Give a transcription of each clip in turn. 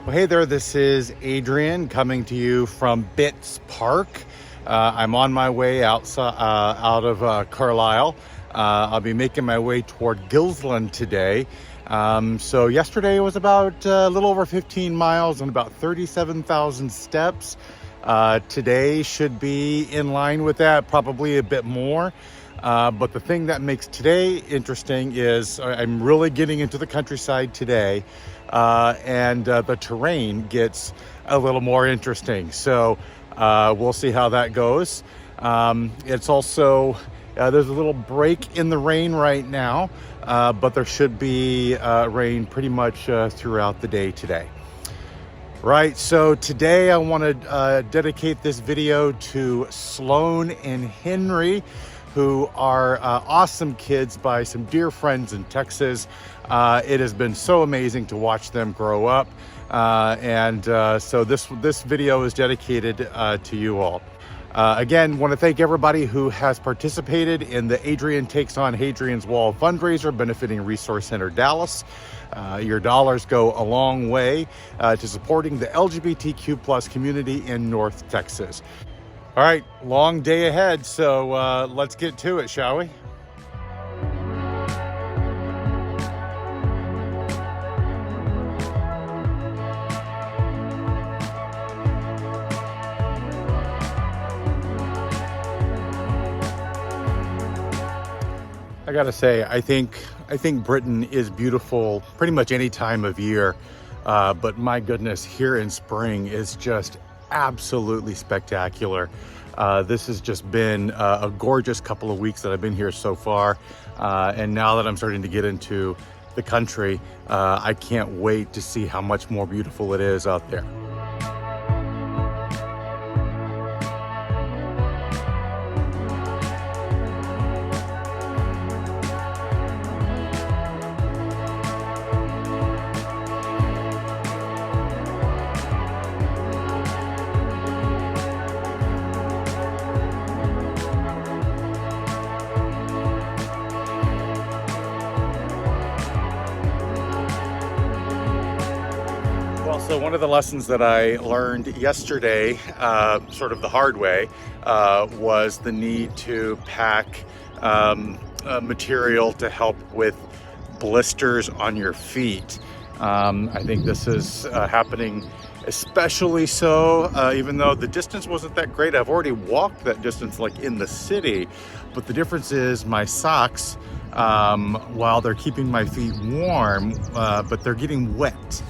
Well, hey there, this is Adrian coming to you from Bitts Park. I'm on my way outside, out of Carlisle. I'll be making my way toward Gilsland today. So yesterday was about a little over 15 miles and about 37,000 steps. Today should be in line with that, probably a bit more. But the thing that makes today interesting is I'm really getting into the countryside today, and the terrain gets a little more interesting. So we'll see how that goes. It's also, there's a little break in the rain right now, but there should be rain pretty much throughout the day today. Right, so today I want to dedicate this video to Sloan and Henry, who are awesome kids by some dear friends in Texas. It has been so amazing to watch them grow up. So this video is dedicated to you all. Again, want to thank everybody who has participated in the Adrian Takes on Hadrian's Wall fundraiser benefiting Resource Center Dallas. Your dollars go a long way to supporting the LGBTQ+ community in North Texas. All right, long day ahead, so let's get to it, shall we? I gotta say, I think Britain is beautiful pretty much any time of year, but my goodness, here in spring is just absolutely spectacular. This has just been a gorgeous couple of weeks that I've been here so far, and now that I'm starting to get into the country, I can't wait to see how much more beautiful it is out there. So one of the lessons that I learned yesterday, sort of the hard way, was the need to pack material to help with blisters on your feet. I think this is happening especially so, even though the distance wasn't that great. I've already walked that distance like in the city, but the difference is my socks, while they're keeping my feet warm, but they're getting wet.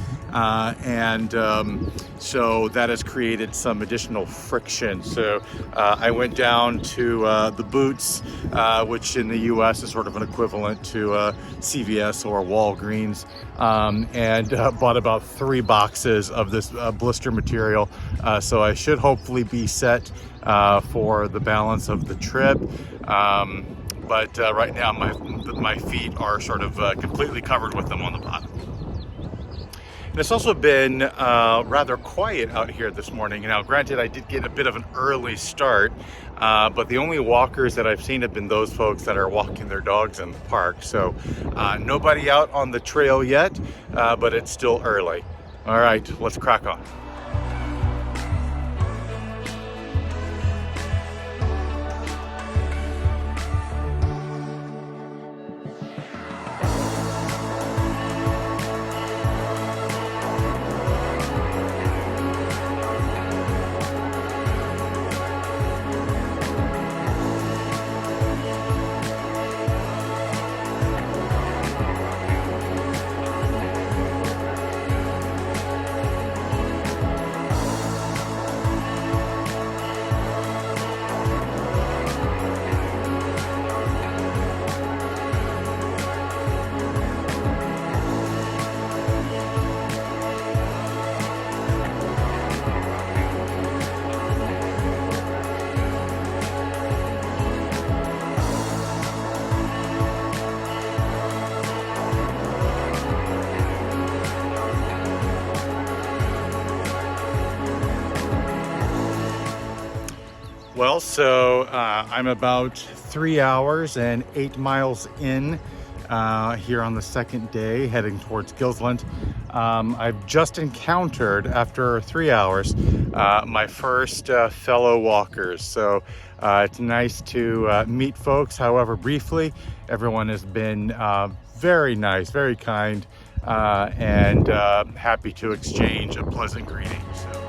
So that has created some additional friction. So I went down to the Boots, which in the US is sort of an equivalent to CVS or Walgreens, and bought about 3 boxes of this blister material. So I should hopefully be set for the balance of the trip. But right now my feet are sort of completely covered with them on the bottom. And it's also been rather quiet out here this morning. Now, granted, I did get a bit of an early start, but the only walkers that I've seen have been those folks that are walking their dogs in the park. So nobody out on the trail yet, but it's still early. All right, let's crack on. Well, so I'm about 3 hours and 8 miles in here on the second day, heading towards Gilsland. I've just encountered, after 3 hours, my first fellow walkers. So it's nice to meet folks, however briefly. Everyone has been very nice, very kind, and happy to exchange a pleasant greeting. So.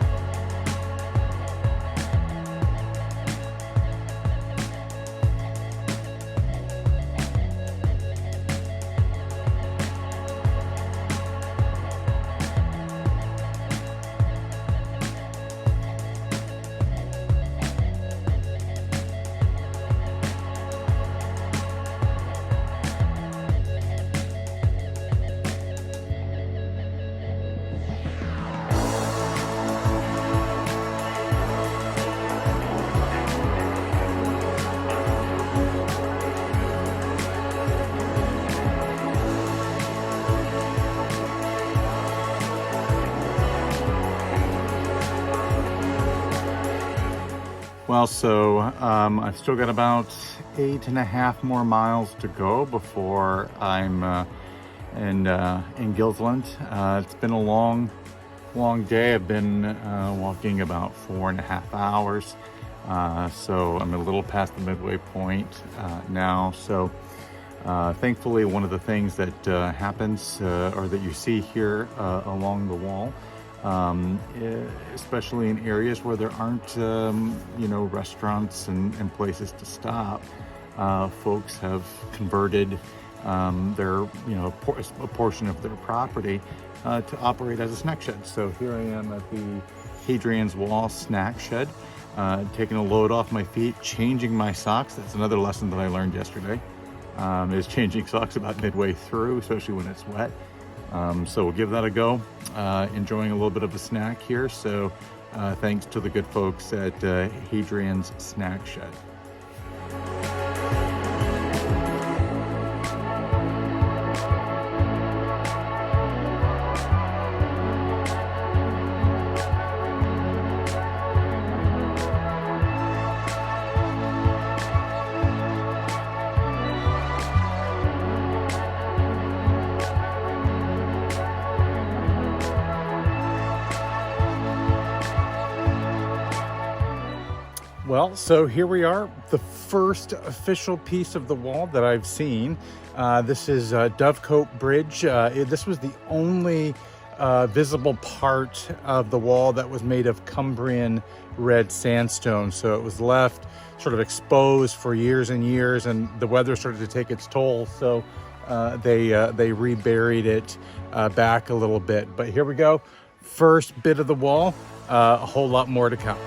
Well, so I've still got about 8.5 more miles to go before I'm in Gilsland. It's been a long day. I've been walking about 4.5 hours. So I'm a little past the midway point now. So thankfully, one of the things that happens or that you see here along the wall, especially in areas where there aren't, restaurants and places to stop, folks have converted their, a portion of their property to operate as a snack shed. So here I am at the Hadrian's Wall snack shed, taking a load off my feet, changing my socks. That's another lesson that I learned yesterday, is changing socks about midway through, especially when it's wet. So we'll give that a go. Enjoying a little bit of a snack here. So thanks to the good folks at Hadrian's Snack Shed. Well, so here we are, the first official piece of the wall that I've seen. This is Dovecote Bridge. This was the only visible part of the wall that was made of Cumbrian red sandstone. So it was left sort of exposed for years and years, and the weather started to take its toll. So they reburied it back a little bit. But here we go, first bit of the wall, a whole lot more to come.